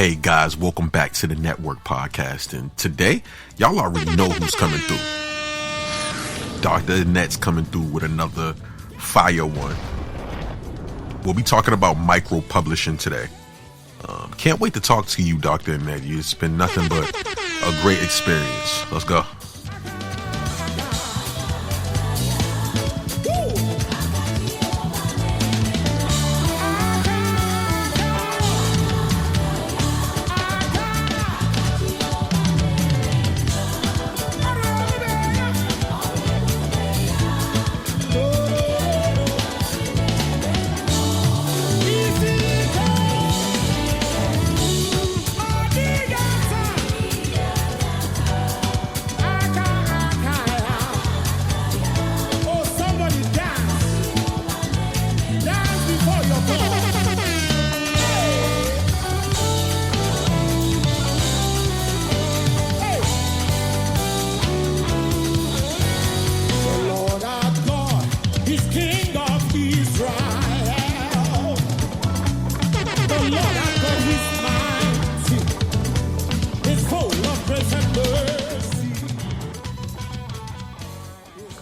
Hey guys, welcome back to the Network Podcast. And today, y'all already know who's coming through. Dr. Annette's coming through with another fire one. We'll be talking about micro publishing today. Can't wait to talk to you, Dr. Annette. It's been nothing but a great experience. Let's go.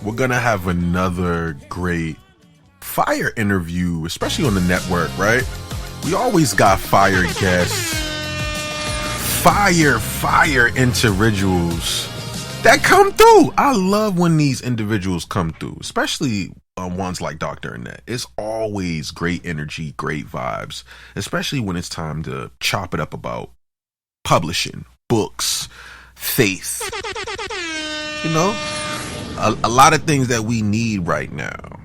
We're gonna have another great fire interview, especially on the network, right? We always got fire guests, fire individuals that come through. I love when these individuals come through, especially ones like Dr. Annette. It's always great energy, great vibes, especially when it's time to chop it up about publishing, books, faith, you know? A lot of things that we need right now.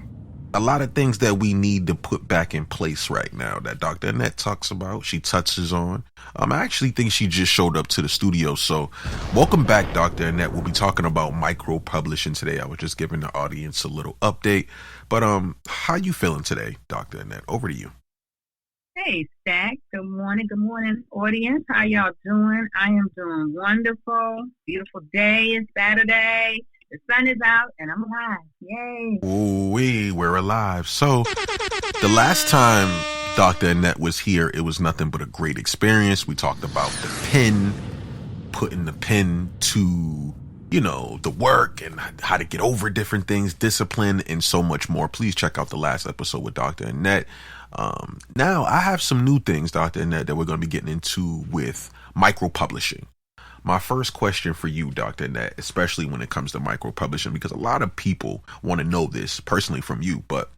A lot of things that we need to put back in place right now that Dr. Annette talks about, she touches on. I actually think she just showed up to the studio. So welcome back, Dr. Annette. We'll be talking about micro publishing today. I was just giving the audience a little update. But how you feeling today, Dr. Annette? Over to you. Hey, Stack. Good morning, audience. How y'all doing? I am doing wonderful. Beautiful day. It's Saturday. The sun is out and I'm alive. Yay. Ooh, we're alive. So the last time Dr. Annette was here, it was nothing but a great experience. We talked about the pen, putting the pen to, the work and how to get over different things, discipline, and so much more. Please check out the last episode with Dr. Annette. Now I have some new things, Dr. Annette, that we're going to be getting into with micro publishing. My first question for you, Dr. Annette, especially when it comes to micro publishing, because a lot of people want to know this personally from you, but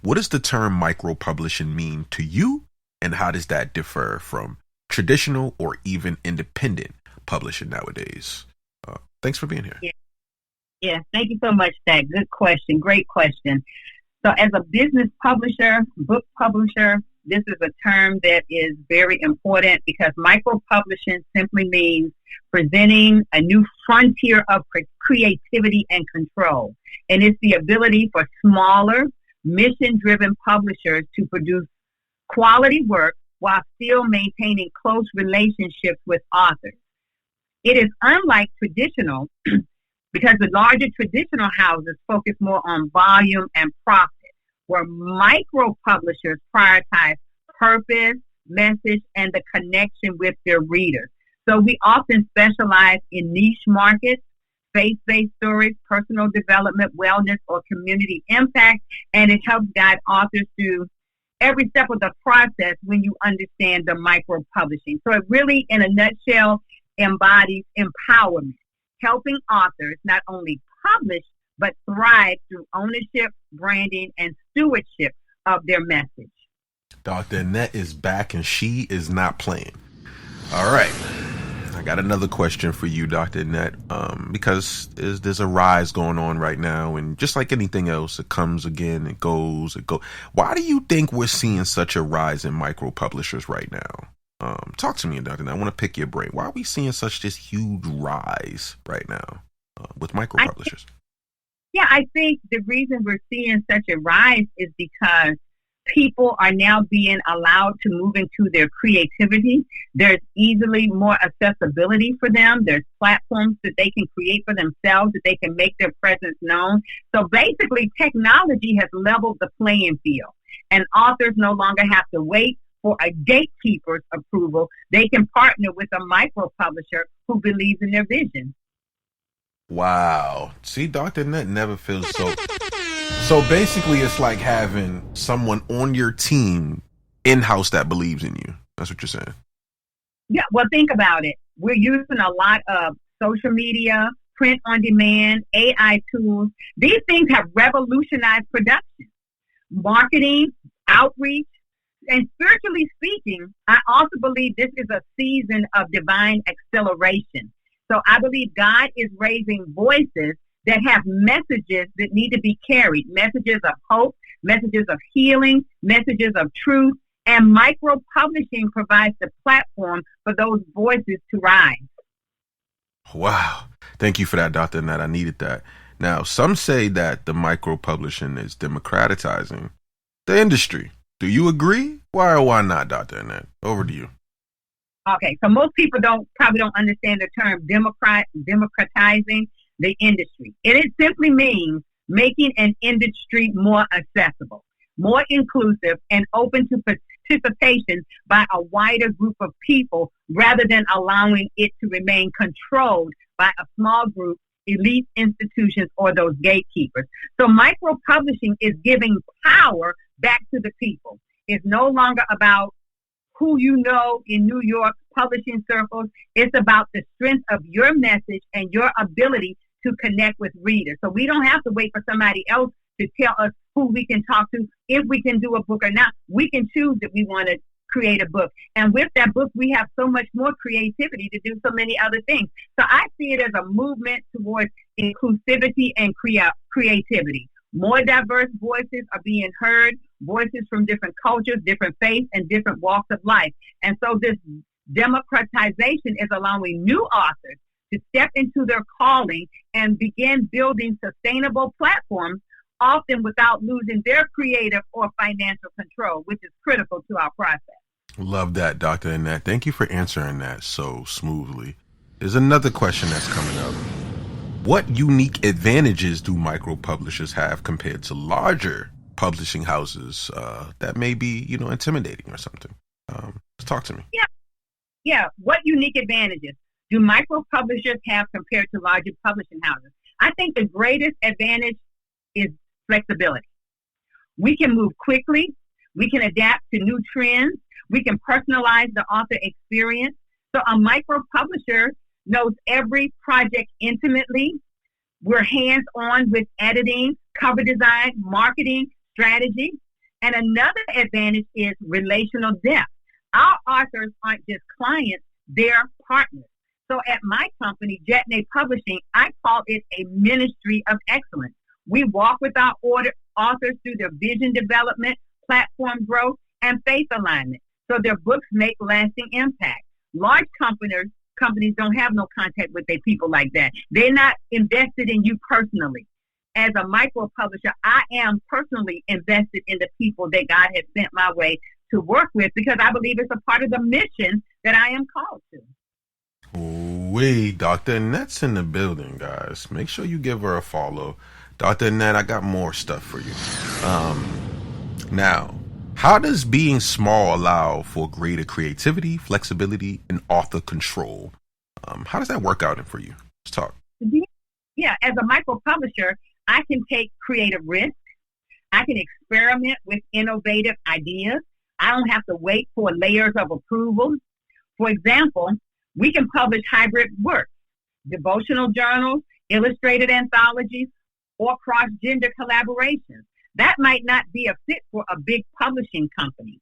what does the term micro publishing mean to you? And how does that differ from traditional or even independent publishing nowadays? Thanks for being here. Yeah. Thank you so much, Stack. Good question. Great question. So as a business publisher, book publisher, this is a term that is very important because micro-publishing simply means presenting a new frontier of creativity and control. And it's the ability for smaller, mission-driven publishers to produce quality work while still maintaining close relationships with authors. It is unlike traditional because the larger traditional houses focus more on volume and profit, where micro publishers prioritize purpose, message, and the connection with their readers. So we often specialize in niche markets, faith-based stories, personal development, wellness, or community impact, and it helps guide authors through every step of the process when you understand the micro publishing. So it really, in a nutshell, embodies empowerment, helping authors not only publish, but thrive through ownership, branding, and stewardship of their message. Dr. Annette is back and she is not playing. All right. I got another question for you, Dr. Annette, because there's a rise going on right now. And just like anything else, it comes again, it goes. Why do you think we're seeing such a rise in micro publishers right now? Talk to me, Dr. Annette. I want to pick your brain. Why are we seeing such this huge rise right now with micro publishers? I think the reason we're seeing such a rise is because people are now being allowed to move into their creativity. There's easily more accessibility for them. There's platforms that they can create for themselves, that they can make their presence known. So basically, technology has leveled the playing field, and authors no longer have to wait for a gatekeeper's approval, they can partner with a micro publisher who believes in their vision. Wow. See, Dr. Annette never feels so. So basically, it's like having someone on your team in-house that believes in you. That's what you're saying. Yeah, well, think about it. We're using a lot of social media, print on demand, AI tools. These things have revolutionized production, marketing, outreach, and spiritually speaking, I also believe this is a season of divine acceleration. So I believe God is raising voices that have messages that need to be carried, messages of hope, messages of healing, messages of truth, and micro publishing provides the platform for those voices to rise. Wow. Thank you for that, Dr. Annette. I needed that. Now, some say that the micro publishing is democratizing the industry. Do you agree? Why or why not, Dr. Annette? Over to you. Okay, so most people probably don't understand the term democratizing the industry. It simply means making an industry more accessible, more inclusive, and open to participation by a wider group of people rather than allowing it to remain controlled by a small group, elite institutions, or those gatekeepers. So micro-publishing is giving power back to the people. It's no longer about who you know in New York publishing circles. It's about the strength of your message and your ability to connect with readers. So we don't have to wait for somebody else to tell us who we can talk to, if we can do a book or not. We can choose that we want to create a book. And with that book, we have so much more creativity to do so many other things. So I see it as a movement towards inclusivity and creativity. More diverse voices are being heard, voices from different cultures, different faiths, and different walks of life. And so this democratization is allowing new authors to step into their calling and begin building sustainable platforms, often without losing their creative or financial control, which is critical to our process. Love that, Dr. Annette. Thank you for answering that so smoothly. There's another question that's coming up. What unique advantages do micro publishers have compared to larger publishing houses that may be, intimidating or something? Talk to me. Yeah. What unique advantages do micro publishers have compared to larger publishing houses? I think the greatest advantage is flexibility. We can move quickly. We can adapt to new trends. We can personalize the author experience. So a micro publisher knows every project intimately. We're hands-on with editing, cover design, marketing, strategy. And another advantage is relational depth. Our authors aren't just clients, they're partners. So at my company, Jetney Publishing, I call it a ministry of excellence. We walk with our authors through their vision development, platform growth, and faith alignment, so their books make lasting impact. Large companies don't have no contact with their people like that. They're not invested in you personally. As a micro publisher, I am personally invested in the people that God has sent my way to work with, because I believe it's a part of the mission that I am called to. Wait, Dr. Annette's in the building, guys. Make sure you give her a follow. Dr. Annette, I got more stuff for you. Now, how does being small allow for greater creativity, flexibility, and author control? How does that work out for you? Let's talk. Yeah, as a micro publisher, I can take creative risks. I can experiment with innovative ideas. I don't have to wait for layers of approval. For example, we can publish hybrid work, devotional journals, illustrated anthologies, or cross-gender collaborations. That might not be a fit for a big publishing company.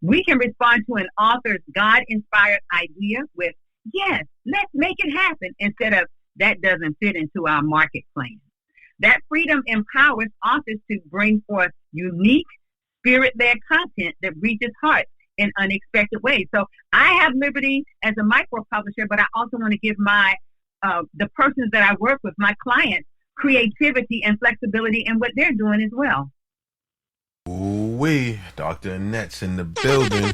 We can respond to an author's God-inspired idea with, yes, let's make it happen, instead of, that doesn't fit into our market plan. That freedom empowers authors to bring forth unique, spirit-led content that reaches hearts in unexpected ways. So I have liberty as a micro publisher, but I also want to give the persons that I work with, my clients, creativity and flexibility in what they're doing as well. Ooh-wee, Dr. Annette's in the building.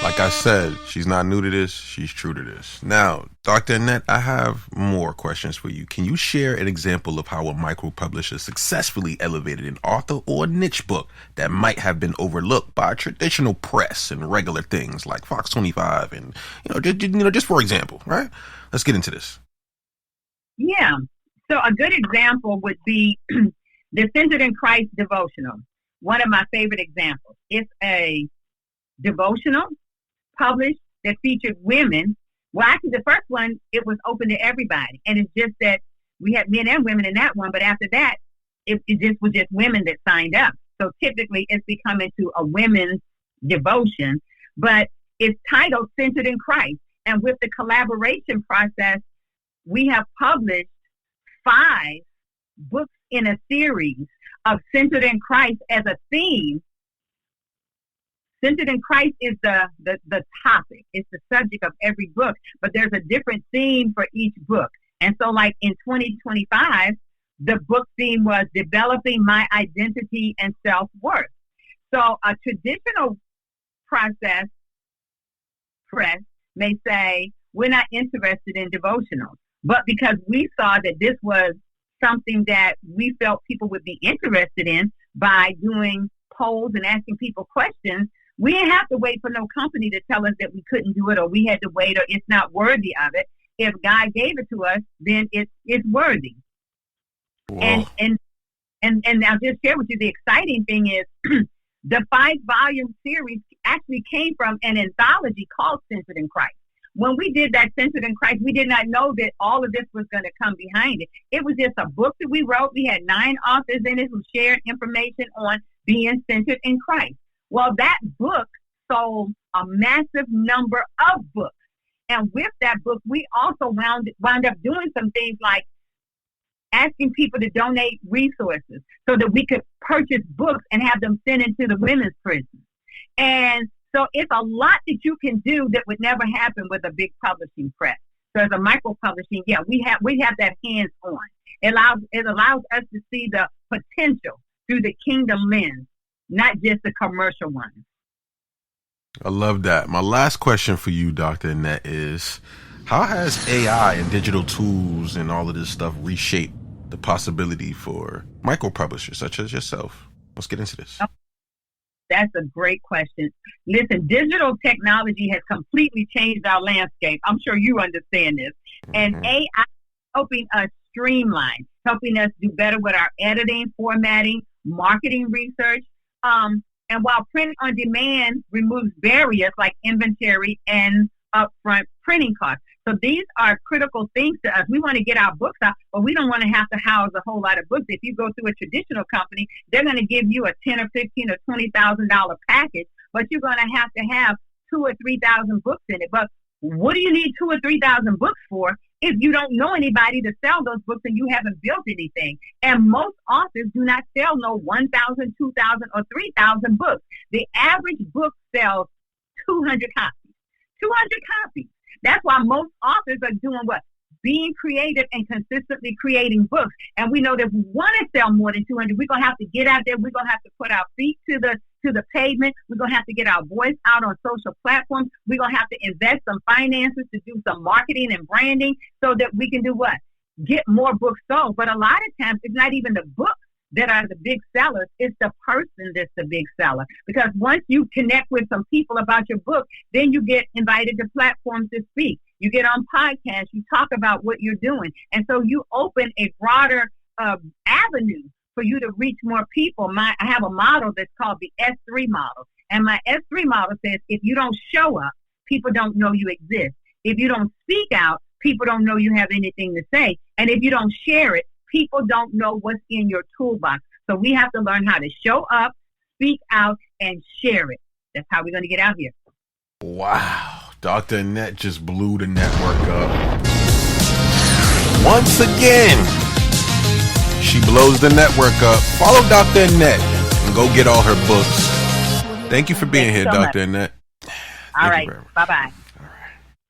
Like I said, she's not new to this. She's true to this. Now, Dr. Annette, I have more questions for you. Can you share an example of how a micro publisher successfully elevated an author or niche book that might have been overlooked by traditional press and regular things like Fox 25 and, just for example, right? Let's get into this. Yeah. So a good example would be the Centered in Christ devotional. One of my favorite examples. It's a devotional published that featured women. Well, actually, the first one, it was open to everybody. And it's just that we had men and women in that one. But after that, it just was just women that signed up. So typically, it's become into a women's devotion. But it's titled Centered in Christ. And with the collaboration process, we have published 5 books in a series of Centered in Christ as a theme. Centered in Christ is the topic. It's the subject of every book, but there's a different theme for each book. And so like in 2025, the book theme was Developing My Identity and Self-Worth. So a traditional press may say, we're not interested in devotionals. But because we saw that this was something that we felt people would be interested in by doing polls and asking people questions, we didn't have to wait for no company to tell us that we couldn't do it, or we had to wait, or it's not worthy of it. If God gave it to us, then it's worthy. Whoa. And I'll just share with you, the exciting thing is the 5-volume series actually came from an anthology called Centered in Christ. When we did that Centered in Christ, we did not know that all of this was going to come behind it. It was just a book that we wrote. We had 9 authors in it who shared information on being centered in Christ. Well, that book sold a massive number of books. And with that book, we also wound up doing some things like asking people to donate resources so that we could purchase books and have them sent into the women's prison. And so it's a lot that you can do that would never happen with a big publishing press. So as a micro publishing, yeah, we have that hands on. It allows us to see the potential through the kingdom lens, not just the commercial one. I love that. My last question for you, Dr. Annette, is how has AI and digital tools and all of this stuff reshaped the possibility for micro publishers such as yourself? Let's get into this. That's a great question. Listen, digital technology has completely changed our landscape. I'm sure you understand this. And AI is helping us streamline, helping us do better with our editing, formatting, marketing research. And while print on demand removes barriers like inventory and upfront printing costs. So these are critical things to us. We want to get our books out, but we don't want to have to house a whole lot of books. If you go through a traditional company, they're going to give you a $10,000 or $15,000 or $20,000 package, but you're going to have 2,000 or 3,000 books in it. But what do you need 2,000 or 3,000 books for if you don't know anybody to sell those books and you haven't built anything? And most authors do not sell no 1,000, 2,000, or 3,000 books. The average book sells 200 copies. 200 copies. That's why most authors are doing what? Being creative and consistently creating books. And we know that if we want to sell more than 200, we're going to have to get out there. We're going to have to put our feet to the pavement. We're going to have to get our voice out on social platforms. We're going to have to invest some finances to do some marketing and branding so that we can do what? Get more books sold. But a lot of times, it's not even the books that are the big sellers. It's the person that's the big seller. Because once you connect with some people about your book, then you get invited to platforms to speak. You get on podcasts. You talk about what you're doing. And so you open a broader avenue for you to reach more people. I have a model that's called the S3 model. And my S3 model says, if you don't show up, people don't know you exist. If you don't speak out, people don't know you have anything to say. And if you don't share it, people don't know what's in your toolbox. So we have to learn how to show up, speak out, and share it. That's how we're going to get out here. Wow. Dr. Annette just blew the network up. Once again, she blows the network up. Follow Dr. Annette and go get all her books. Thank you for being here, Dr. Annette. All right. Bye-bye.